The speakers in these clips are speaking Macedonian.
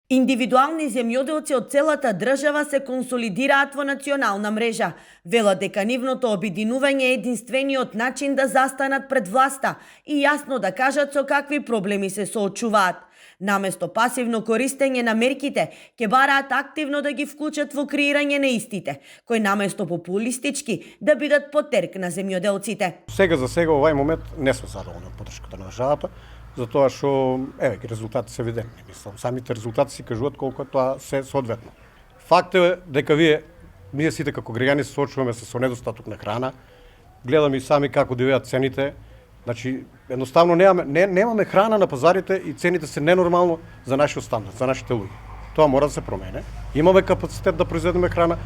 Индивидуални земјоделци од целата држава се консолидираат во национална мрежа. Велат дека нивното обединување е единствениот начин да застанат пред власта и јасно да кажат со какви проблеми се соочуваат. Наместо пасивно користење на мерките, ќе бараат активно да ги вклучат во креирање на истите, кои наместо популистички да бидат потерк на земјоделците. Сега за сега овај момент не сме задоволни од поддршката на државата, затоа што резултати се видени. Мислам, самите резултати си кажуваат колку е тоа се соодветно. Факт е дека ние сите како граѓани се соочуваме со недостаток на храна, гледаме и сами како дивеат цените. Значи, едноставно немаме храна на пазарите и цените се ненормално за нашиот стандард, за нашите луѓе. Тоа мора да се промене. Имаме капацитет да произведеме храна,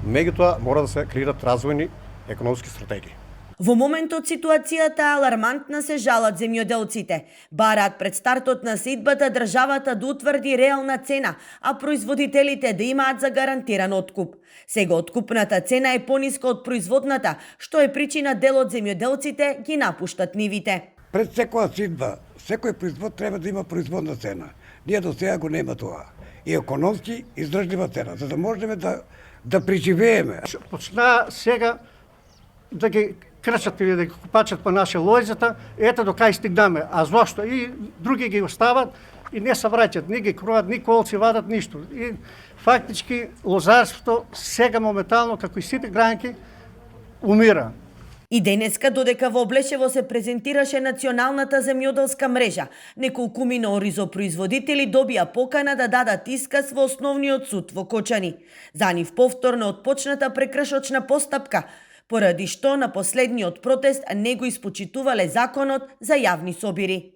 меѓутоа мора да се креират развојни економски стратегии. Во моментот ситуацијата е алармантна, се жалат земјоделците. Бараат пред стартот на сејбата државата да утврди реална цена, а производителите да имаат загарантиран откуп. Сега откупната цена е пониска од производната, што е причина дел од земјоделците ги напуштат нивите. Пред секоја сејба, секој производ треба да има производна цена. Ние до сега го нема тоа. И економски издржлива цена, за да можеме да преживееме. Почна сега да ги крчат или да ги купачат по наша лојзата, ето до кај стигнаме. А зошто? И други ги остават и не се враќат, ни ги кројат, ни колци вадат, ништо. И фактички лозарството сега моментално, како и сите граѓанки, умира. И денеска, додека во Облешево се презентираше националната земјоделска мрежа, неколкумина оризопроизводители добија покана да дадат исказ во основниот суд во Кочани. За нив повторно отпочната прекршочна постапка, поради што на последниот протест не го испочитувале законот за јавни собири.